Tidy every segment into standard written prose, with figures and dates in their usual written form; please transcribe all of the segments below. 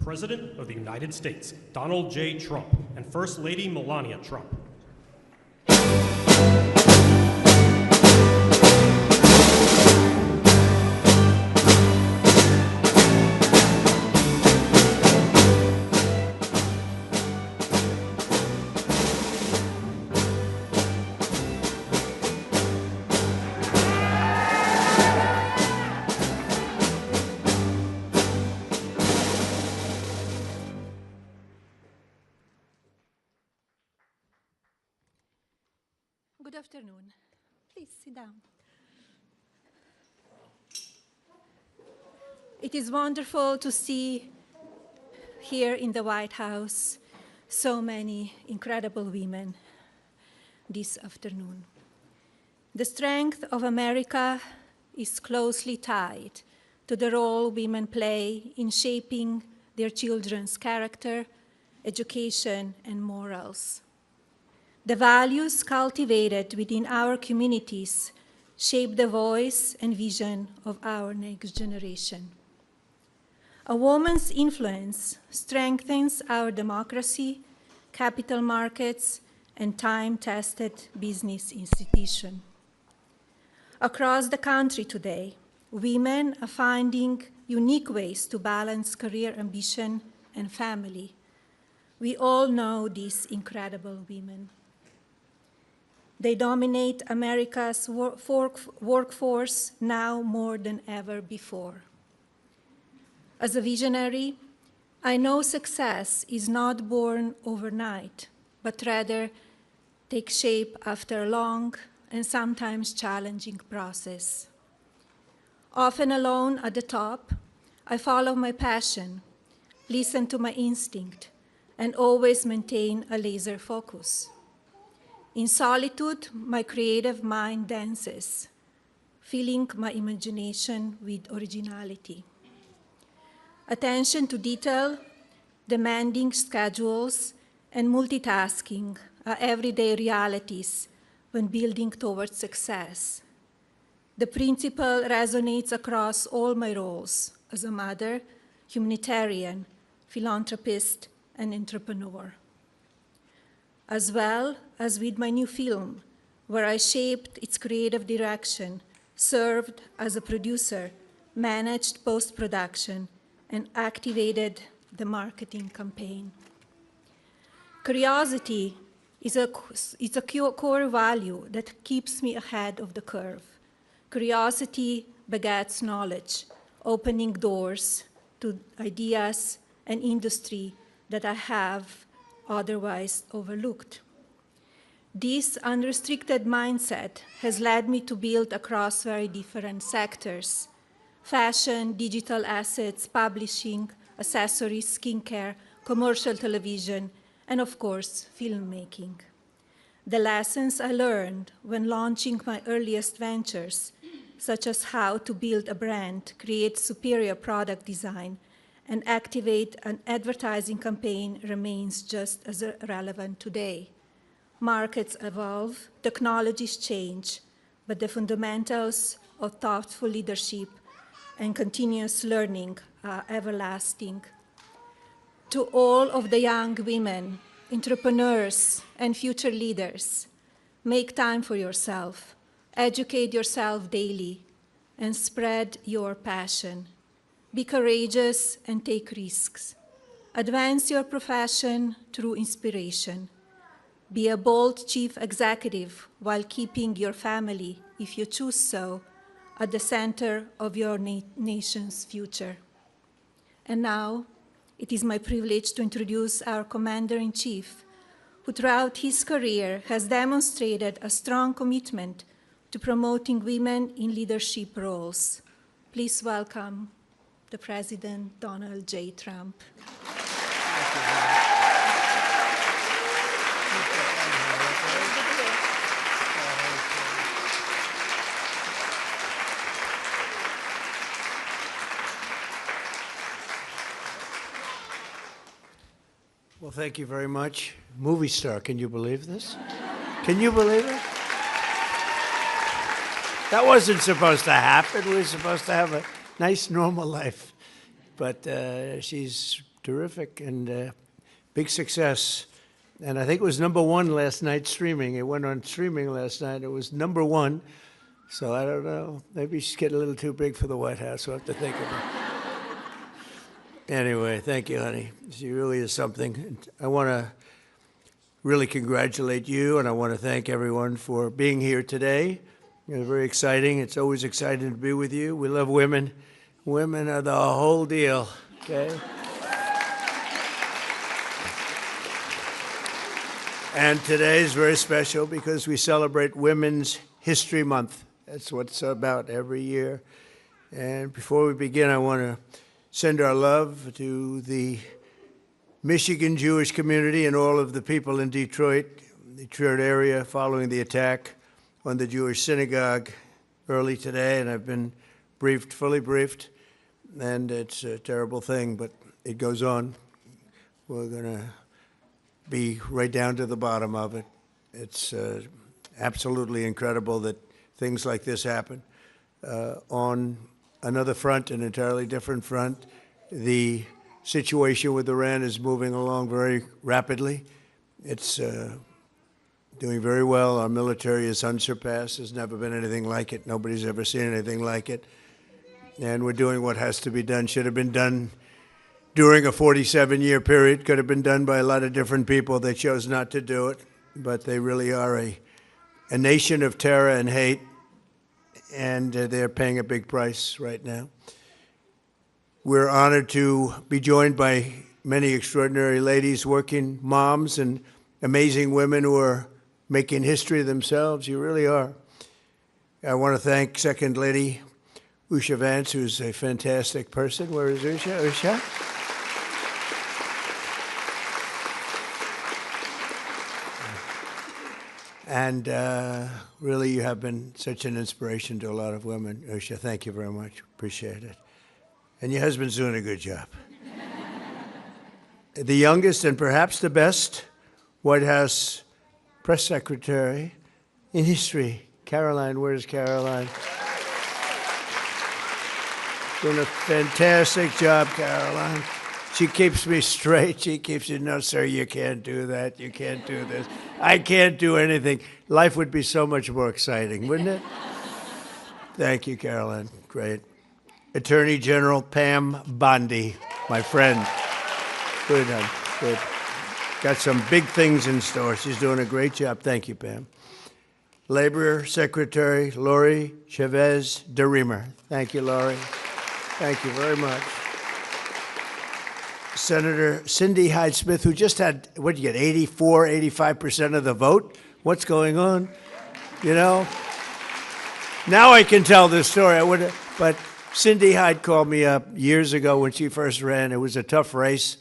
President of the United States, Donald J. Trump, and First Lady Melania Trump. Good afternoon. Please sit down. It is wonderful to see here in the White House so many incredible women this afternoon. The strength of America is closely tied to the role women play in shaping their children's character, education, and morals. The values cultivated within our communities shape the voice and vision of our next generation. A woman's influence strengthens our democracy, capital markets, and time-tested business institutions. Across the country today, women are finding unique ways to balance career ambition and family. We all know these incredible women. They dominate America's workforce now more than ever before. As a visionary, I know success is not born overnight, but rather takes shape after a long and sometimes challenging process. Often alone at the top, I follow my passion, listen to my instinct, and always maintain a laser focus. In solitude, my creative mind dances, filling my imagination with originality. Attention to detail, demanding schedules, and multitasking are everyday realities when building towards success. The principle resonates across all my roles as a mother, humanitarian, philanthropist, and entrepreneur. As well as with my new film, where I shaped its creative direction, served as a producer, managed post-production, and activated the marketing campaign. Curiosity is a core value that keeps me ahead of the curve. Curiosity begets knowledge, opening doors to ideas and industry that I have otherwise overlooked. This unrestricted mindset has led me to build across very different sectors: fashion, digital assets, publishing, accessories, skincare, commercial television, and of course, filmmaking. The lessons I learned when launching my earliest ventures, such as how to build a brand, create superior product design, and activate an advertising campaign, remains just as relevant today. Markets evolve, technologies change, but the fundamentals of thoughtful leadership and continuous learning are everlasting. To all of the young women, entrepreneurs, and future leaders, make time for yourself, educate yourself daily, and spread your passion. Be courageous and take risks. Advance your profession through inspiration. Be a bold chief executive while keeping your family, if you choose so, at the center of your nation's future. And now, it is my privilege to introduce our Commander-in-Chief, who throughout his career has demonstrated a strong commitment to promoting women in leadership roles. Please welcome the President, Donald J. Trump. Well, thank you very much. Movie star, can you believe this? Can you believe it? That wasn't supposed to happen. We were supposed to have a nice, normal life. But she's terrific, and big success. And I think it was #1 last night streaming. It went on streaming last night. It was #1. So I don't know. Maybe she's getting a little too big for the White House. We'll have to think about it. Anyway, thank you, honey. She really is something. And I want to really congratulate you, and I want to thank everyone for being here today. It's very exciting. It's always exciting to be with you. We love women. Women are the whole deal, okay? And today is very special because we celebrate Women's History Month. That's what it's about every year. And before we begin, I want to send our love to the Michigan Jewish community and all of the people in Detroit, the Detroit area, following the attack on the Jewish synagogue early today. And I've been briefed, fully briefed, and it's a terrible thing, but it goes on. We're going to be right down to the bottom of it. It's absolutely incredible that things like this happen. On another front, an entirely different front, the situation with Iran is moving along very rapidly. It's doing very well. Our military is unsurpassed. There's never been anything like it. Nobody's ever seen anything like it. And we're doing what has to be done. Should have been done during a 47-year period. Could have been done by a lot of different people. They chose not to do it. But they really are a nation of terror and hate. And they're paying a big price right now. We're honored to be joined by many extraordinary ladies, working moms, and amazing women who are making history themselves. You really are. I want to thank Second Lady Usha Vance, who's a fantastic person. Where is Usha? Usha? And really, you have been such an inspiration to a lot of women. Usha, thank you very much. Appreciate it. And your husband's doing a good job. The youngest and perhaps the best White House press secretary in history, Caroline. Where's Caroline? Doing a fantastic job, Caroline. She keeps me straight. She keeps you, no, sir, you can't do that. You can't do this. I can't do anything. Life would be so much more exciting, wouldn't it? Thank you, Caroline. Great. Attorney General Pam Bondi, my friend. Good, good. Got some big things in store. She's doing a great job. Thank you, Pam. Labor Secretary Lori Chavez DeRemer. Thank you, Lori. Thank you very much. Senator Cindy Hyde-Smith, who just had, what did you get, 84, 85% of the vote? What's going on? You know? Now I can tell this story. But Cindy Hyde called me up years ago when she first ran. It was a tough race.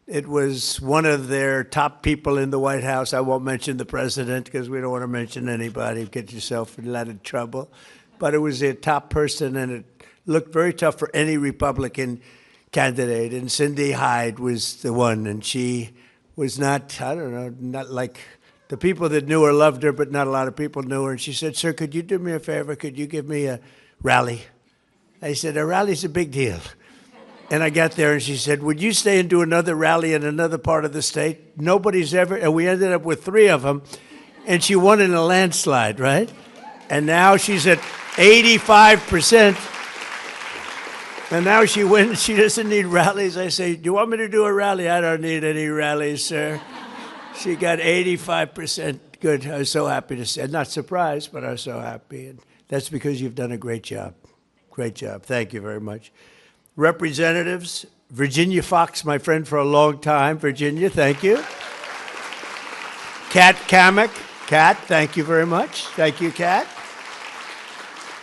It was one of their top people in the White House. I won't mention the president because we don't want to mention anybody. Get yourself in a lot of trouble. But it was a top person, and it looked very tough for any Republican candidate. And Cindy Hyde was the one, and she was not, I don't know, not like the people that knew her loved her, but not a lot of people knew her. And she said, sir, could you do me a favor? Could you give me a rally? I said, a rally's a big deal. And I got there and she said, would you stay and do another rally in another part of the state? Nobody's ever, and we ended up with 3 of them. And she won in a landslide, right? And now she's at 85%. And now she wins. She doesn't need rallies. I say, do you want me to do a rally? I don't need any rallies, sir. She got 85%. Good. I was so happy to say. Not surprised, but I was so happy. And that's because you've done a great job. Great job. Thank you very much. Representatives, Virginia Fox, my friend for a long time. Virginia, thank you. Kat Kamek. Kat, thank you very much. Thank you, Kat.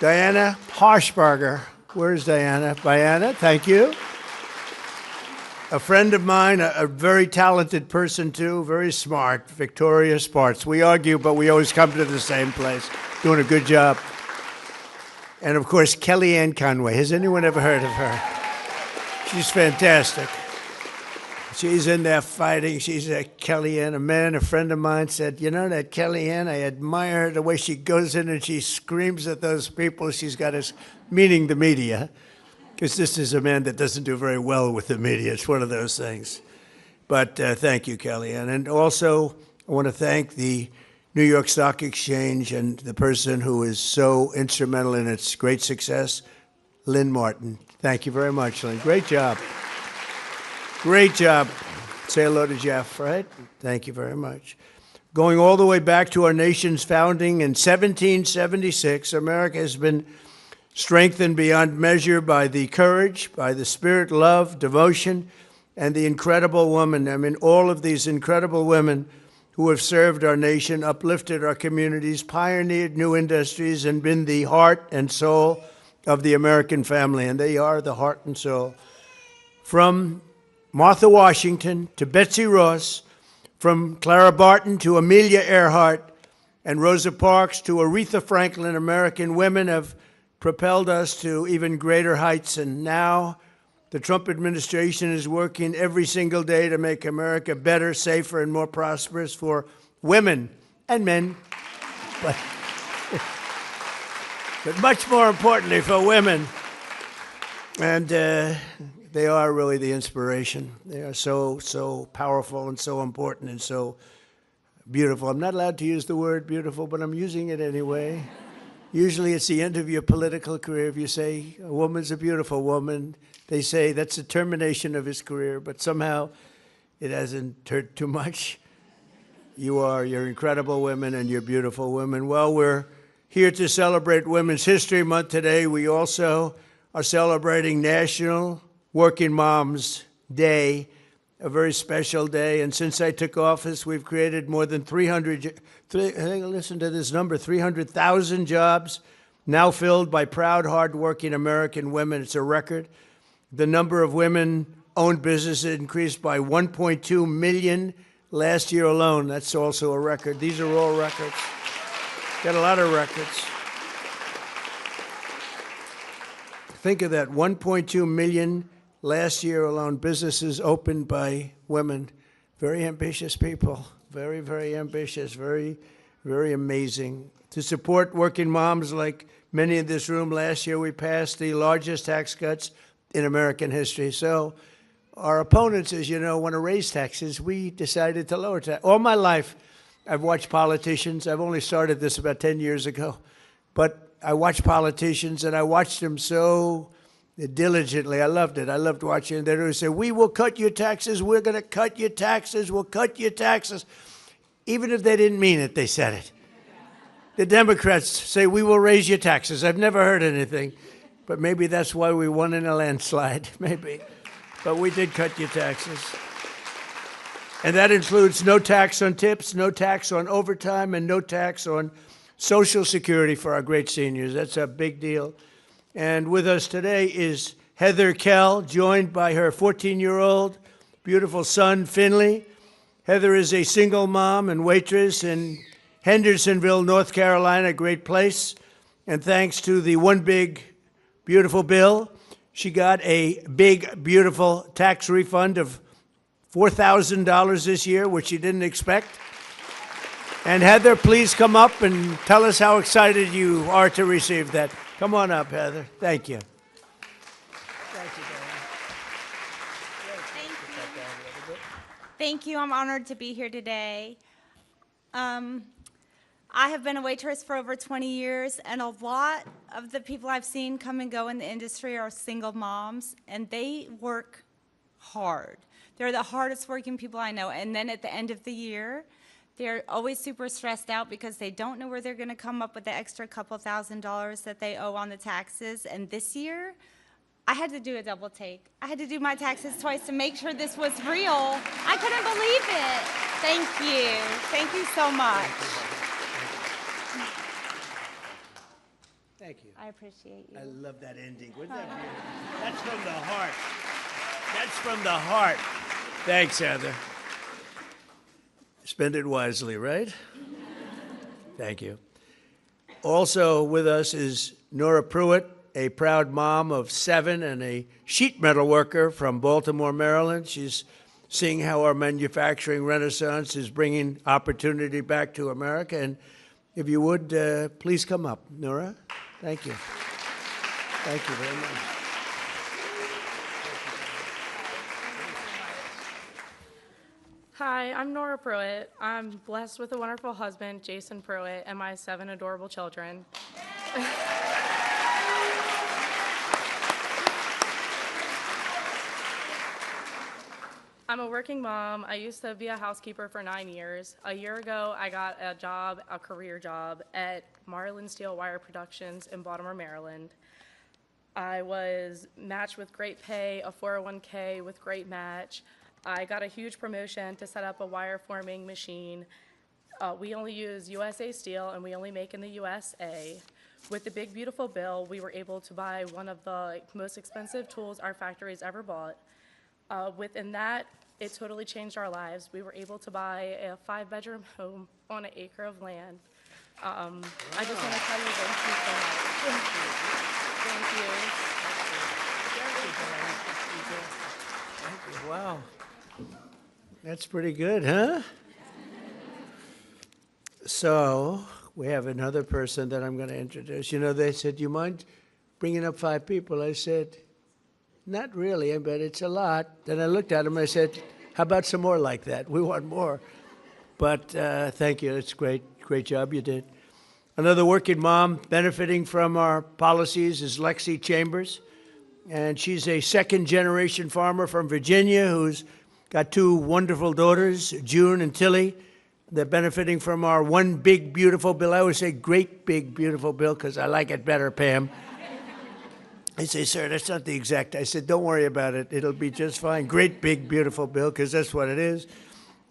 Diana Harshbarger. Where's Diana? Diana, thank you. A friend of mine, a very talented person too, very smart, Victoria Spartz. We argue, but we always come to the same place. Doing a good job. And of course, Kellyanne Conway. Has anyone ever heard of her? She's fantastic. She's in there fighting. She's a Kellyanne. A friend of mine said, you know that Kellyanne, I admire her, the way she goes in and she screams at those people she's got us, meaning the media. because this is a man that doesn't do very well with the media. It's one of those things. But thank you, Kellyanne. And also, I want to thank the New York Stock Exchange and the person who is so instrumental in its great success, Lynn Martin. Thank you very much, Lynn. Great job. Great job. Say hello to Jeff, right? Thank you very much. Going all the way back to our nation's founding in 1776, America has been strengthened beyond measure by the courage, by the spirit, love, devotion, and the incredible woman. I mean, all of these incredible women who have served our nation, uplifted our communities, pioneered new industries, and been the heart and soul of the American family. And they are the heart and soul. From Martha Washington to Betsy Ross, from Clara Barton to Amelia Earhart, and Rosa Parks to Aretha Franklin, American women have propelled us to even greater heights. And now the Trump administration is working every single day to make America better, safer, and more prosperous for women and men, but much more importantly for women. And they are really the inspiration. They are so powerful and so important and so beautiful. I'm not allowed to use the word beautiful, but I'm using it anyway. Usually it's the end of your political career. If you say a woman's a beautiful woman, they say that's the termination of his career, but somehow it hasn't hurt too much. You're incredible women and you're beautiful women. Well, we're here to celebrate Women's History Month today. We also are celebrating National Working Moms Day, a very special day. And since I took office, we've created more than 300,000 jobs now filled by proud, hardworking American women. It's a record. The number of women-owned businesses increased by 1.2 million last year alone. That's also a record. These are all records. Got a lot of records. Think of that, 1.2 million last year alone, businesses opened by women. Very ambitious people, very, very ambitious, very, very amazing. To support working moms like many in this room, last year we passed the largest tax cuts in American history. So our opponents, as you know, want to raise taxes. We decided to lower taxes. All my life, I've watched politicians. I've only started this about 10 years ago. But I watched politicians, and I watched them so diligently. I loved it. I loved watching it. They would say, we will cut your taxes. We're going to cut your taxes. We'll cut your taxes. Even if they didn't mean it, they said it. The Democrats say, we will raise your taxes. I've never heard anything. But maybe that's why we won in a landslide, maybe. But we did cut your taxes. And that includes no tax on tips, no tax on overtime, and no tax on Social Security for our great seniors. That's a big deal. And with us today is Heather Kell, joined by her 14-year-old beautiful son, Finley. Heather is a single mom and waitress in Hendersonville, North Carolina, a great place. And thanks to the One Big Beautiful Bill, she got a big, beautiful tax refund of $4,000 this year, which she didn't expect. And Heather, please come up and tell us how excited you are to receive that. Come on up, Heather. Thank you. Thank you. I'm honored to be here today. I have been a waitress for over 20 years, and a lot of the people I've seen come and go in the industry are single moms, and they work hard. They're the hardest working people I know. And then at the end of the year, they're always super stressed out because they don't know where they're going to come up with the extra couple $1,000s that they owe on the taxes. And this year, I had to do a double take. I had to do my taxes twice to make sure this was real. I couldn't believe it. Thank you. Thank you so much. Thank you. I appreciate you. I love that ending. Wasn't that beautiful? That's from the heart. That's from the heart. Thanks, Heather. Spend it wisely, right? Thank you. Also with us is Nora Pruitt, a proud mom of 7 and a sheet metal worker from Baltimore, Maryland. She's seeing how our manufacturing renaissance is bringing opportunity back to America. And if you would, please come up, Nora. Thank you. Thank you very much. Hi, I'm Nora Pruitt. I'm blessed with a wonderful husband, Jason Pruitt, and my 7 adorable children. I'm a working mom. I used to be a housekeeper for 9 years. A year ago, I got a job, a career job, at Marlin Steel Wire Productions in Baltimore, Maryland. I was matched with great pay, a 401k with great match. I got a huge promotion to set up a wire forming machine. We only use USA Steel, and we only make in the USA. With the Big Beautiful Bill, we were able to buy one of the most expensive tools our factory's ever bought. Within that, it totally changed our lives. We were able to buy a 5-bedroom home on an acre of land. I just want to tell you thank you so much. Thank you. Wow. That's pretty good, huh? So we have another person that I'm going to introduce. You know, they said, you mind bringing up 5 people? I said, not really, but it's a lot. Then I looked at them and I said, how about some more like that? We want more. But thank you. It's great. Great job you did. Another working mom benefiting from our policies is Lexi Chambers. And she's a second-generation farmer from Virginia who's got 2 wonderful daughters, June and Tilly. They're benefiting from our One Big Beautiful Bill. I always say Great Big Beautiful Bill because I like it better, Pam. I say, sir, that's not the exact. I said, don't worry about it. It'll be just fine. Great Big Beautiful Bill, because that's what it is.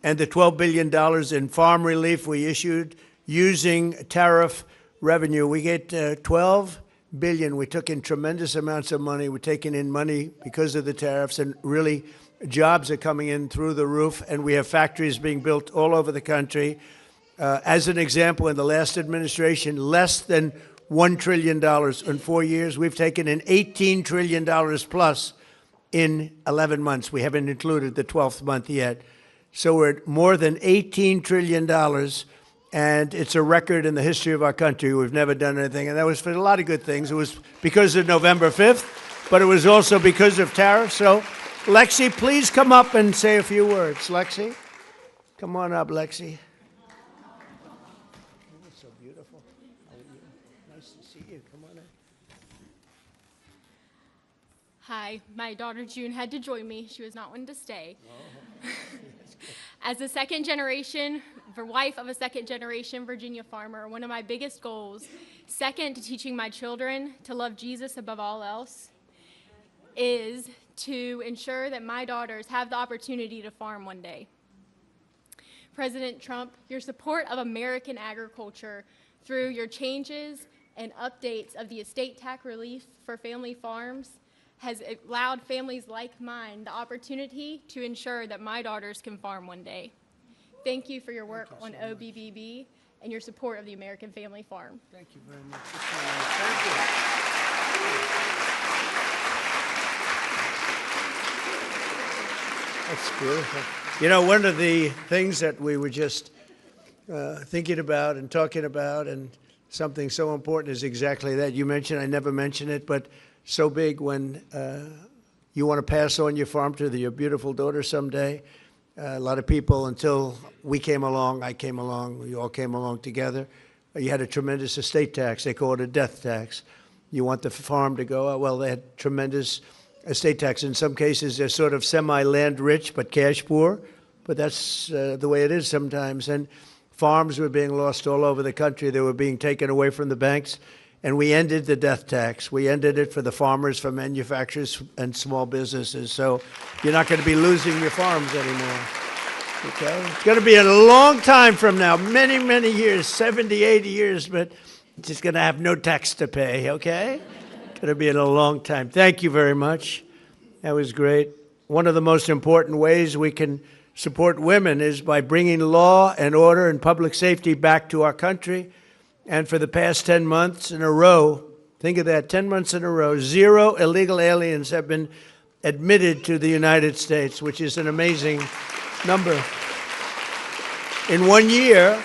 And the $12 billion in farm relief we issued using tariff revenue. We get $12 billion. We took in tremendous amounts of money. We're taking in money because of the tariffs, and really jobs are coming in through the roof, and we have factories being built all over the country. As an example, in the last administration, less than $1 trillion in 4 years. We've taken in $18 trillion plus in 11 months. We haven't included the 12th month yet. So we're at more than $18 trillion, and it's a record in the history of our country. We've never done anything, and that was for a lot of good things. It was because of November 5th, but it was also because of tariffs. So, Lexi, please come up and say a few words. Lexi, come on up, Lexi. So beautiful. Nice to see you. Come on in. Hi, my daughter June had to join me. She was not one to stay. As a wife of a second-generation Virginia farmer, one of my biggest goals, second to teaching my children to love Jesus above all else, is to ensure that my daughters have the opportunity to farm one day. President Trump, your support of American agriculture through your changes and updates of the estate tax relief for family farms has allowed families like mine the opportunity to ensure that my daughters can farm one day. Thank you for your work on OBBB and your support of the American family farm. Thank you very much. Thank you. That's beautiful. You know, one of the things that we were just thinking about and talking about, and something so important is exactly that. You mentioned, I never mentioned it, but so big when you want to pass on your farm to your beautiful daughter someday. A lot of people, until we came along, I came along, we all came along together, you had a tremendous estate tax. They call it a death tax. You want the farm to go, well, they had tremendous estate tax. In some cases, they're sort of semi-land rich but cash poor, but that's the way it is sometimes. And farms were being lost all over the country. They were being taken away from the banks. And we ended the death tax. We ended it for the farmers, for manufacturers, and small businesses. So you're not going to be losing your farms anymore. Okay? It's going to be a long time from now, many, many years, 70, 80 years, but it's just going to have no tax to pay, okay? Going to be in a long time. Thank you very much. That was great. One of the most important ways we can support women is by bringing law and order and public safety back to our country. And for the past 10 months in a row, think of that, 10 months in a row, 0 illegal aliens have been admitted to the United States, which is an amazing number. In 1 year,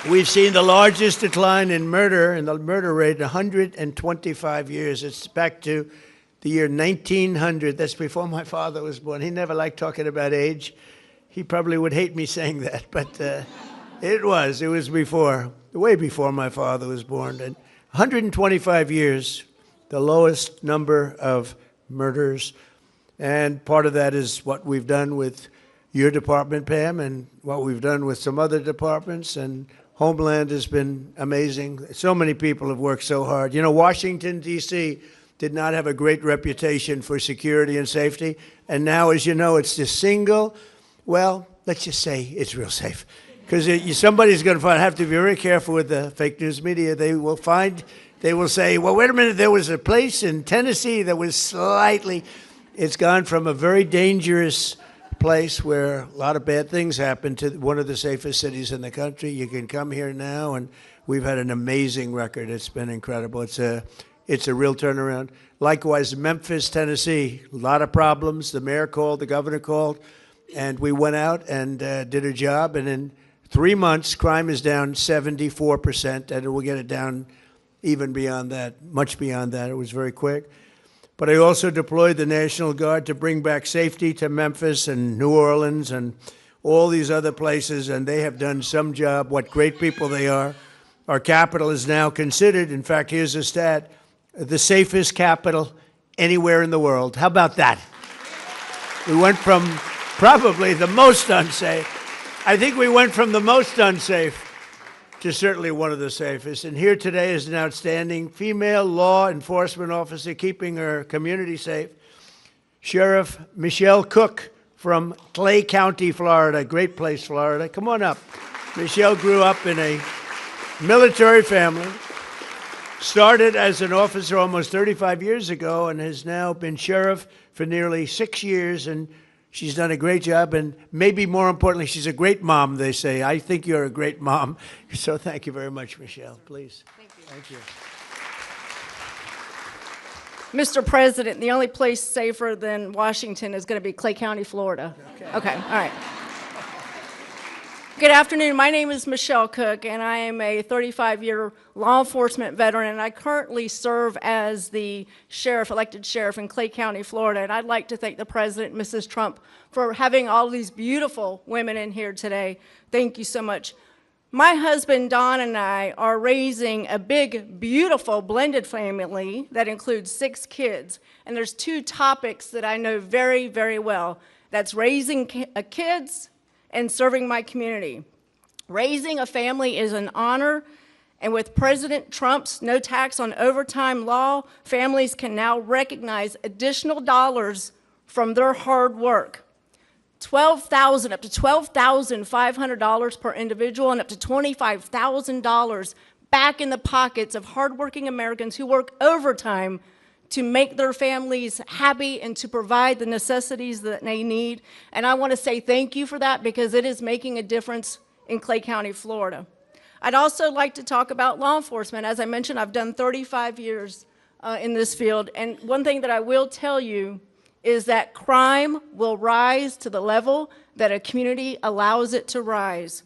we've seen the largest decline in murder, in the murder rate, in 125 years. It's back to the year 1900. That's before my father was born. He never liked talking about age. He probably would hate me saying that, but it was before, way before my father was born. And 125 years, the lowest number of murders. And part of that is what we've done with your department, Pam, and what we've done with some other departments. And Homeland has been amazing. So many people have worked so hard. You know, Washington, D.C. did not have a great reputation for security and safety. And now, as you know, it's the single, well, let's just say it's real safe. Because somebody's going to have to be very careful with the fake news media. They will say, well, wait a minute, there was a place in Tennessee that was slightly, it's gone from a very dangerous place where a lot of bad things happen to one of the safest cities in the country. You can come here now, and we've had an amazing record. It's been incredible. It's a real turnaround. Likewise, Memphis, Tennessee, a lot of problems. The mayor called, the governor called, and we went out and did a job. And in 3 months, crime is down 74%, and we'll get it down even beyond that, much beyond that. It was very quick. But I also deployed the National Guard to bring back safety to Memphis and New Orleans and all these other places, and they have done some job. What great people they are. Our capital is now considered, in fact, here's a stat, the safest capital anywhere in the world. How about that? We went from probably the most unsafe. I think we went from the most unsafe to certainly one of the safest. And here today is an outstanding female law enforcement officer keeping her community safe, Sheriff Michelle Cook from Clay County, Florida. Great place, Florida. Come on up. Michelle grew up in a military family, started as an officer almost 35 years ago, and has now been sheriff for nearly 6 years, and she's done a great job, and maybe more importantly, she's a great mom, they say. I think you're a great mom. So thank you very much, Michelle. Please. Thank you. Thank you. Mr. President, the only place safer than Washington is going to be Clay County, Florida. Okay, all right. Good afternoon. My name is Michelle Cook, and I am a 35-year law enforcement veteran, and I currently serve as the elected sheriff in Clay County, Florida. And I'd like to thank the President, Mrs. Trump, for having all these beautiful women in here today. Thank you so much. My husband, Don, and I are raising a big, beautiful blended family that includes 6 kids. And there's 2 topics that I know very, very well. That's raising kids and serving my community. Raising a family is an honor, and with President Trump's no tax on overtime law, families can now recognize additional dollars from their hard work. Up to $12,500 per individual, and up to $25,000 back in the pockets of hardworking Americans who work overtime to make their families happy and to provide the necessities that they need. And I want to say thank you for that, because it is making a difference in Clay County, Florida. I'd also like to talk about law enforcement. As I mentioned, I've done 35 years in this field. And one thing that I will tell you is that crime will rise to the level that a community allows it to rise.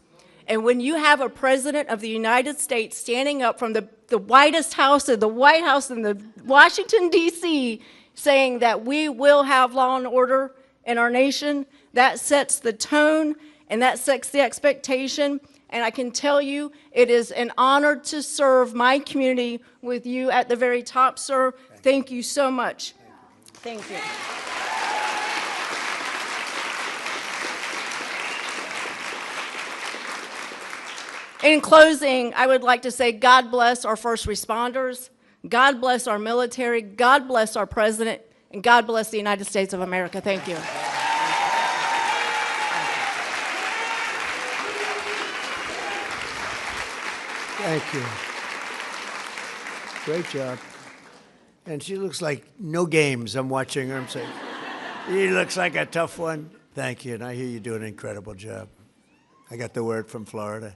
And when you have a president of the United States standing up from the Whitest House, the White House in the Washington, D.C., saying that we will have law and order in our nation, that sets the tone and that sets the expectation. And I can tell you, it is an honor to serve my community with you at the very top, sir. Thank you so much. Thank you. In closing, I would like to say God bless our first responders, God bless our military, God bless our president, and God bless the United States of America. Thank you. Thank you. Great job. And she looks like no games. I'm watching her. I'm saying, she looks like a tough one. Thank you. And I hear you do an incredible job. I got the word from Florida.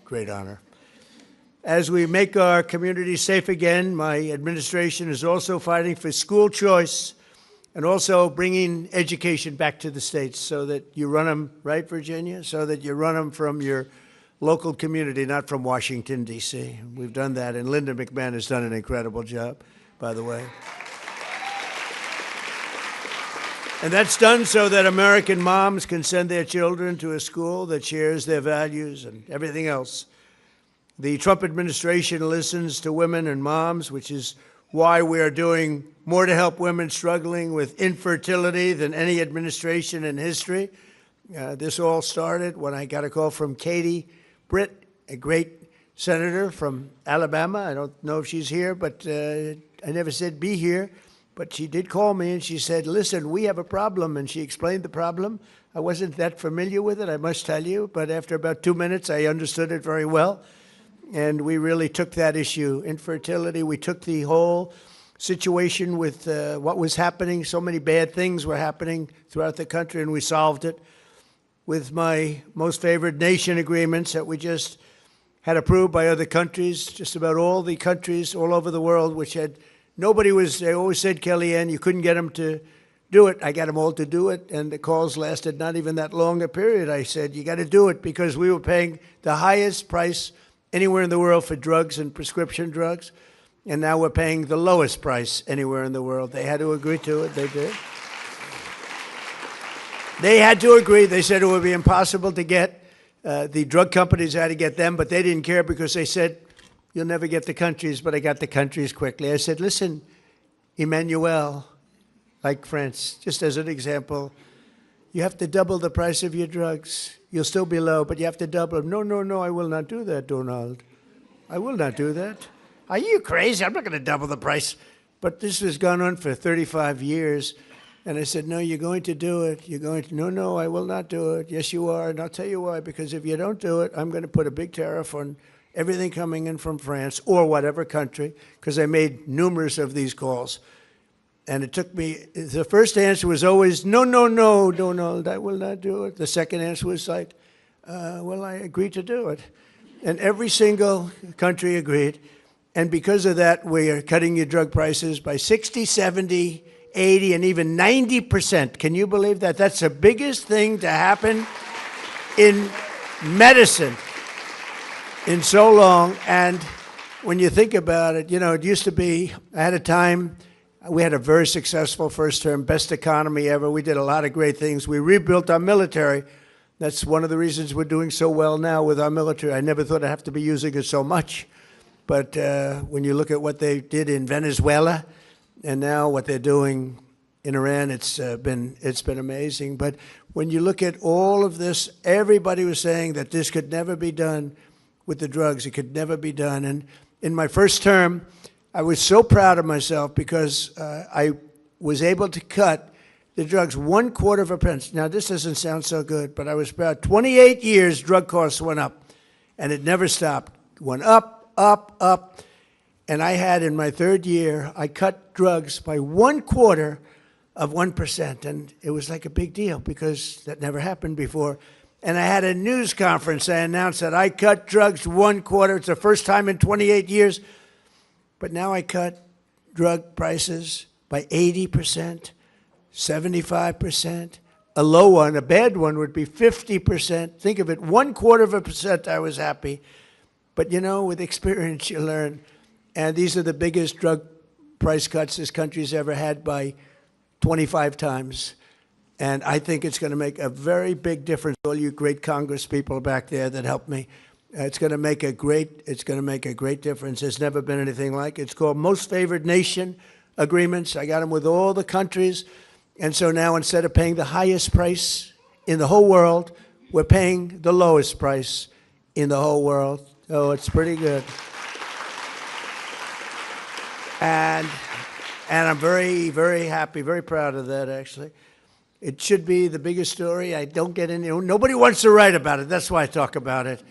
Great honor. As we make our communities safe again, my administration is also fighting for school choice and also bringing education back to the states so that you run them, right, Virginia? So that you run them from your local community, not from Washington, D.C. We've done that, and Linda McMahon has done an incredible job, by the way. And that's done so that American moms can send their children to a school that shares their values and everything else. The Trump administration listens to women and moms, which is why we are doing more to help women struggling with infertility than any administration in history. This all started when I got a call from Katie Britt, a great senator from Alabama. I don't know if she's here, but I never said be here. But she did call me and she said, listen, we have a problem. And she explained the problem. I wasn't that familiar with it, I must tell you. But after about 2 minutes, I understood it very well. And we really took that issue, infertility. We took the whole situation with what was happening. So many bad things were happening throughout the country, and we solved it with my most favored nation agreements that we just had approved by other countries, just about all the countries all over the world, which had, they always said, Kellyanne, you couldn't get them to do it. I got them all to do it, and the calls lasted not even that long a period. I said, you got to do it, because we were paying the highest price anywhere in the world for drugs and prescription drugs, and now we're paying the lowest price anywhere in the world. They had to agree to it. They did. They had to agree. They said it would be impossible to get. The drug companies had to get them, but they didn't care because they said, you'll never get the countries, but I got the countries quickly. I said, listen, Emmanuel, like France, just as an example, you have to double the price of your drugs. You'll still be low, but you have to double them. No, no, no, I will not do that, Donald. I will not do that. Are you crazy? I'm not going to double the price. But this has gone on for 35 years. And I said, no, you're going to do it. You're going to, no, no, I will not do it. Yes, you are. And I'll tell you why. Because if you don't do it, I'm going to put a big tariff on everything coming in from France or whatever country, because I made numerous of these calls. And it took me, the first answer was always, no, no, no, Donald, I will not do it. The second answer was like, well, I agreed to do it. And every single country agreed. And because of that, we are cutting your drug prices by 60, 70, 80, and even 90%. Can you believe that? That's the biggest thing to happen in medicine in so long. And when you think about it, you know, it used to be, I had a time, we had a very successful first term, best economy ever. We did a lot of great things. We rebuilt our military. That's one of the reasons we're doing so well now with our military. I never thought I'd have to be using it so much. But when you look at what they did in Venezuela and now what they're doing in Iran, it's been amazing. But when you look at all of this, everybody was saying that this could never be done with the drugs. It could never be done. And in my first term, I was so proud of myself because I was able to cut the drugs 1/4 of a pence. Now, this doesn't sound so good, but I was proud. 28 years, drug costs went up, and it never stopped. Went up, up, up. And I had, in my third year, I cut drugs by 1/4 of 1%. And it was like a big deal because that never happened before. And I had a news conference. I announced that I cut drugs 1/4. It's the first time in 28 years. But now I cut drug prices by 80%, 75%. A low one, a bad one, would be 50%. Think of it, 1/4 of a percent, I was happy. But, you know, with experience, you learn. And these are the biggest drug price cuts this country's ever had by 25 times. And I think it's going to make a very big difference. All you great Congress people back there that helped me. It's going to make a great difference. There's never been anything like it. It's called Most Favored Nation agreements. I got them with all the countries. And so now instead of paying the highest price in the whole world, we're paying the lowest price in the whole world. Oh, it's pretty good. And I'm very, very happy, very proud of that, actually. It should be the biggest story. I don't get any, nobody wants to write about it. That's why I talk about it.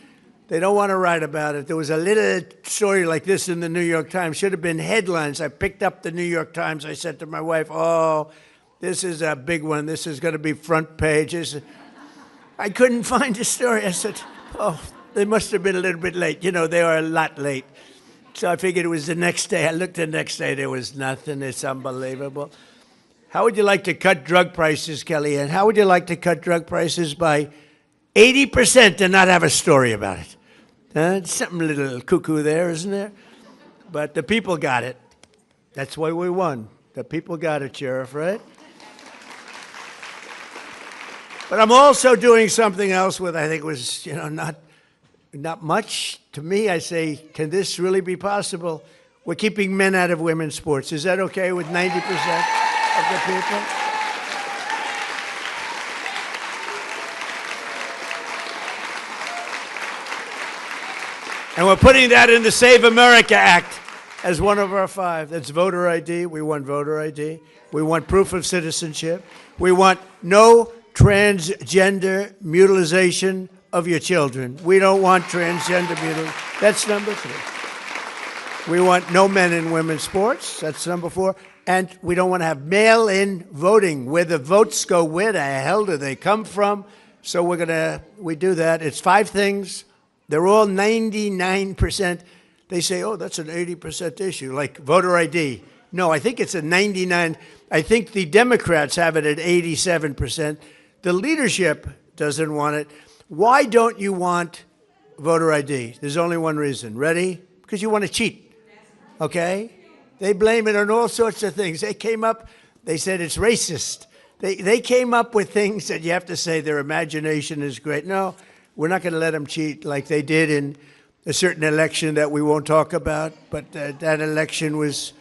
They don't want to write about it. There was a little story like this in the New York Times. Should have been headlines. I picked up the New York Times. I said to my wife, oh, this is a big one. This is going to be front pages. I couldn't find the story. I said, oh, they must have been a little bit late. You know, they were a lot late. So I figured it was the next day. I looked the next day. There was nothing. It's unbelievable. How would you like to cut drug prices, Kellyanne? How would you like to cut drug prices by 80% and not have a story about it? Something a little cuckoo there, isn't there? But the people got it. That's why we won. The people got it, Sheriff, right? But I'm also doing something else with, I think was, not much. To me, I say, can this really be possible? We're keeping men out of women's sports. Is that okay with 90% of the people? And we're putting that in the Save America Act as one of our 5. That's voter ID. We want voter ID. We want proof of citizenship. We want no transgender mutilization of your children. We don't want transgender mutilation. That's number 3. We want no men in women's sports. That's number 4. And we don't want to have mail-in voting, where the votes go. Where the hell do they come from? So we do that. It's 5 things. They're all 99%. They say, oh, that's an 80% issue, like voter ID. No, I think it's a 99. I think the Democrats have it at 87%. The leadership doesn't want it. Why don't you want voter ID? There's only one reason. Ready? Because you want to cheat. Okay? They blame it on all sorts of things. They came up, they said it's racist. They came up with things that you have to say their imagination is great. No, we're not going to let them cheat like they did in a certain election that we won't talk about. But that election was,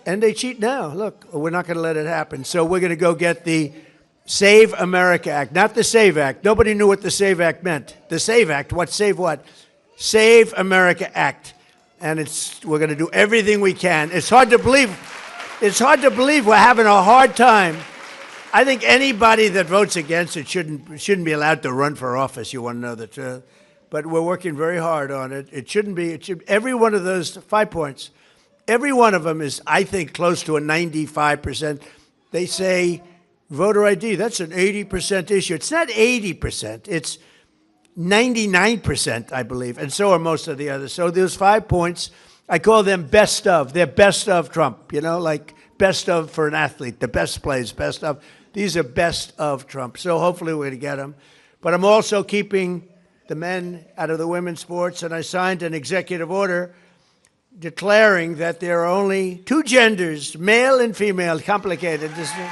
and they cheat now. Look, we're not going to let it happen. So we're going to go get the Save America Act, not the SAVE Act. Nobody knew what the SAVE Act meant. The SAVE Act, what, save what? Save America Act. And we're going to do everything we can. It's hard to believe. It's hard to believe we're having a hard time. I think anybody that votes against it shouldn't be allowed to run for office. You want to know the truth. But we're working very hard on it. It shouldn't be. Every one of those 5 points, every one of them is, I think, close to a 95%. They say voter ID, that's an 80% issue. It's not 80%. It's 99%, I believe, and so are most of the others. So those 5 points, I call them best of. They're best of Trump, like best of for an athlete, the best plays, best of. These are best of Trump. So hopefully we're going to get them. But I'm also keeping the men out of the women's sports, and I signed an executive order declaring that there are only 2 genders, male and female. Complicated, isn't it?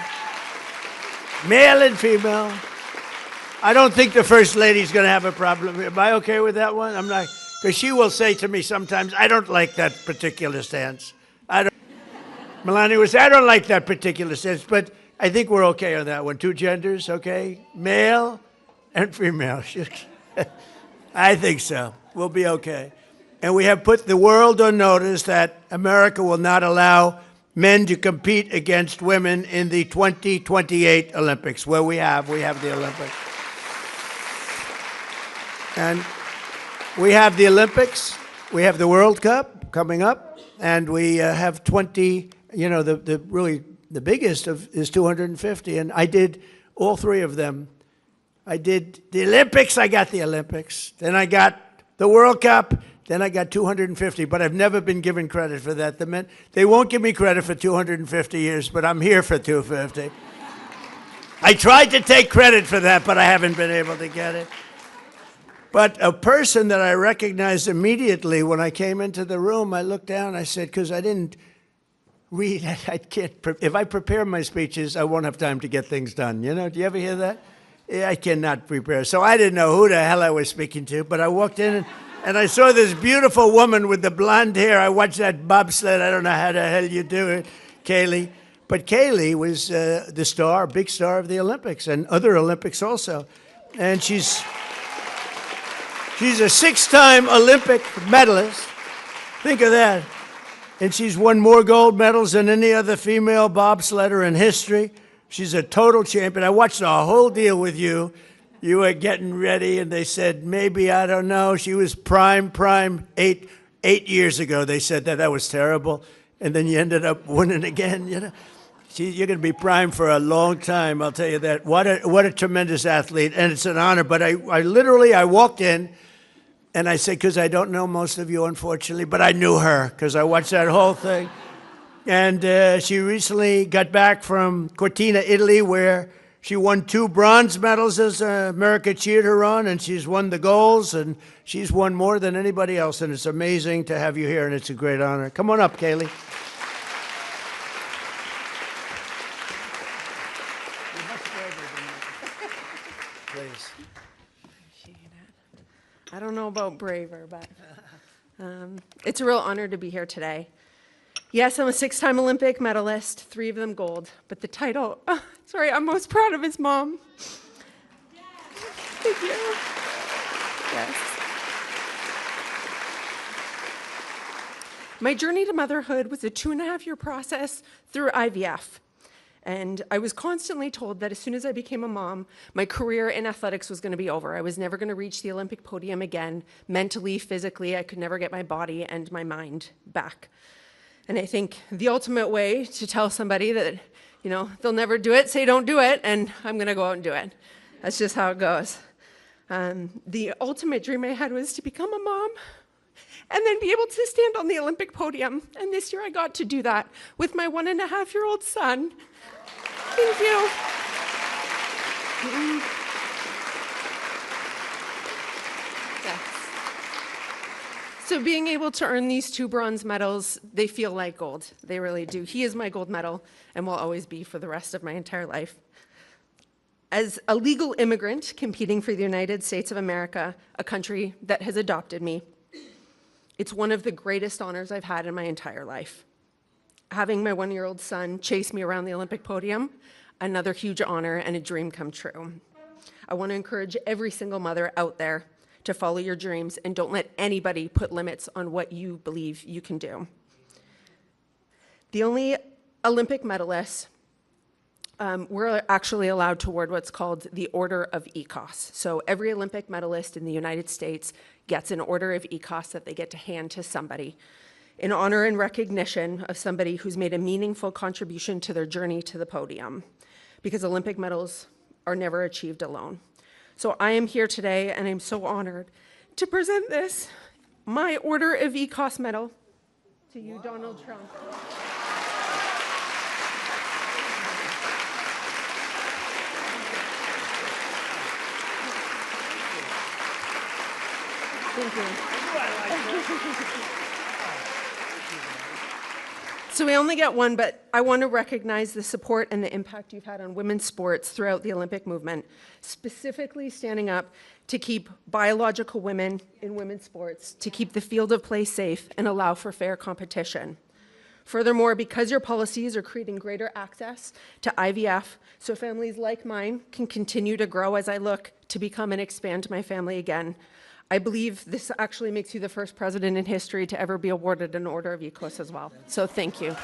Male and female. I don't think the First Lady's going to have a problem. Am I okay with that one? I'm not, because she will say to me sometimes, I don't like that particular stance. Melania will say, I don't like that particular stance, but I think we're okay on that one. 2 genders, okay? Male and female. I think so. We'll be okay. And we have put the world on notice that America will not allow men to compete against women in the 2028 Olympics, where we have the Olympics. And we have the Olympics, we have the World Cup coming up, and we have 20, the biggest is 250, and I did all 3 of them. I did the Olympics, I got the Olympics, then I got the World Cup, then I got 250, but I've never been given credit for that. The men, they won't give me credit for 250 years, but I'm here for 250. I tried to take credit for that, but I haven't been able to get it. But a person that I recognized immediately when I came into the room, I looked down, I said, because I didn't read, I can't, if I prepare my speeches, I won't have time to get things done. Do you ever hear that? Yeah, I cannot prepare. So I didn't know who the hell I was speaking to, but I walked in and I saw this beautiful woman with the blonde hair. I watched that bobsled. I don't know how the hell you do it, Kaylee. But Kaylee was the star, big star of the Olympics and other Olympics also. And she's a 6-time Olympic medalist. Think of that. And she's won more gold medals than any other female bobsledder in history. She's a total champion. I watched the whole deal with you. You were getting ready, and they said, maybe, I don't know. She was prime, 8 years ago. They said that was terrible. And then you ended up winning again, You're going to be prime for a long time, I'll tell you that. What a tremendous athlete, and it's an honor. But I walked in, and I said, because I don't know most of you, unfortunately, but I knew her because I watched that whole thing. And she recently got back from Cortina, Italy, where she won 2 bronze medals as America cheered her on, and she's won the golds, and she's won more than anybody else. And it's amazing to have you here, and it's a great honor. Come on up, Kaylee. please. I don't know about braver, but it's a real honor to be here today. Yes, I'm a 6-time Olympic medalist, 3 of them gold, but the title, I'm most proud of is mom. Thank you. Yes. My journey to motherhood was a 2.5-year process through IVF. And I was constantly told that as soon as I became a mom, my career in athletics was going to be over. I was never going to reach the Olympic podium again. Mentally, physically, I could never get my body and my mind back. And I think the ultimate way to tell somebody that, they'll never do it, say don't do it, and I'm going to go out and do it. That's just how it goes. The ultimate dream I had was to become a mom and then be able to stand on the Olympic podium. And this year I got to do that with my 1.5-year-old son. Thank you. Yes. So being able to earn these 2 bronze medals, they feel like gold. They really do. He is my gold medal and will always be for the rest of my entire life. As a legal immigrant competing for the United States of America, a country that has adopted me, it's one of the greatest honors I've had in my entire life. Having my 1-year-old son chase me around the Olympic podium, another huge honor and a dream come true. I want to encourage every single mother out there to follow your dreams and don't let anybody put limits on what you believe you can do. The only Olympic medalists we're actually allowed to award what's called the Order of ECOS. So every Olympic medalist in the United States gets an Order of ECOS that they get to hand to somebody in honor and recognition of somebody who's made a meaningful contribution to their journey to the podium, because Olympic medals are never achieved alone. So I am here today, and I'm so honored to present this, my Order of ECOS medal, to you, Donald Trump. Thank you. So we only get one, but I want to recognize the support and the impact you've had on women's sports throughout the Olympic movement, specifically standing up to keep biological women in women's sports, to keep the field of play safe and allow for fair competition. Furthermore, because your policies are creating greater access to IVF, so families like mine can continue to grow as I look to become and expand my family again, I believe this actually makes you the first president in history to ever be awarded an Order of ECOS as well. So thank you. We'll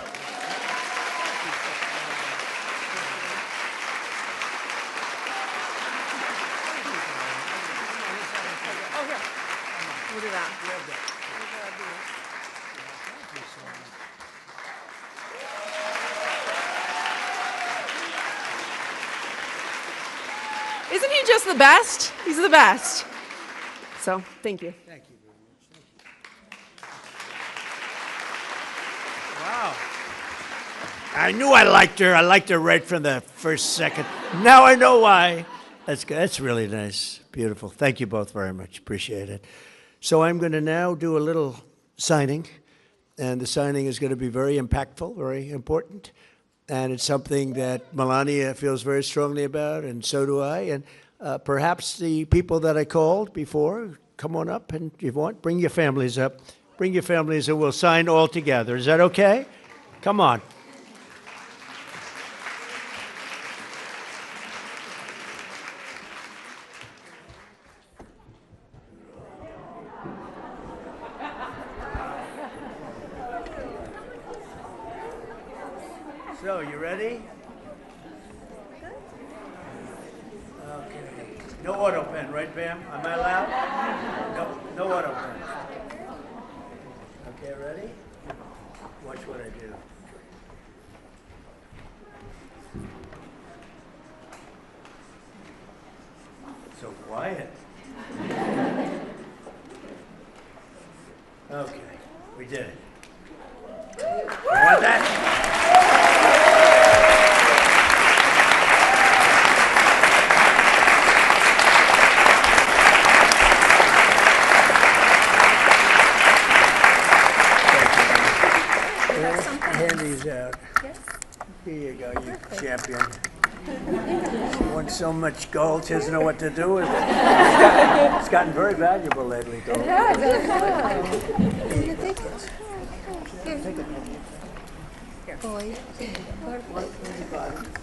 do that. Isn't he just the best? He's the best. So, thank you. Thank you very much. Wow. I knew I liked her. I liked her right from the first second. Now I know why. That's good. That's really nice. Beautiful. Thank you both very much. Appreciate it. So I'm going to now do a little signing, and the signing is going to be very impactful, very important, and it's something that Melania feels very strongly about, and so do I, and perhaps the people that I called before, come on up, and if you want, bring your families up. Bring your families, and we'll sign all together. Is that okay? Come on. So, you ready? Okay. No auto pen, right, Bam? Am I allowed? No auto pen. Okay, ready? Watch what I do. So quiet. Okay, we did it. You want that? Hand these out. Yes. Here you go, you champion. She wants so much gold, she doesn't know what to do with it. It's gotten very valuable lately, gold.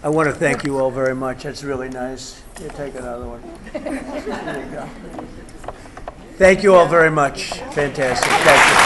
I want to thank you all very much. That's really nice. You take another one. There you go. Thank you all very much. Fantastic. Thank you.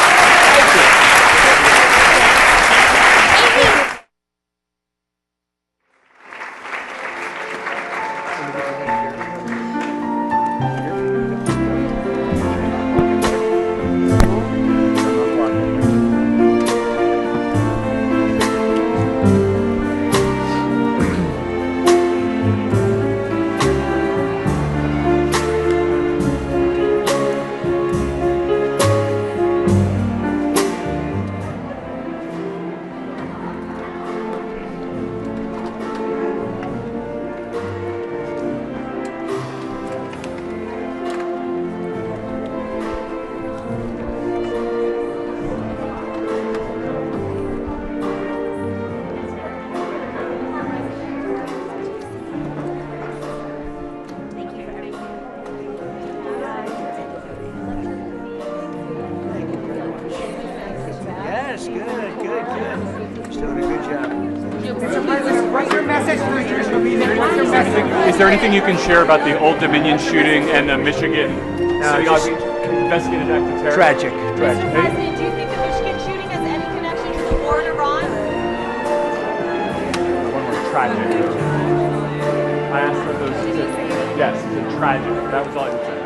Yes, good. She's doing a good job. What's your message to the Jewish community? What's your message? Is there anything you can share about the Old Dominion shooting and the Michigan synagogue investigated act of terror? Tragic. Mr. President, do you think the Michigan shooting has any connection to the war in Iran? One word, tragic. I asked for those. Yes, it's tragic. That was all I would say.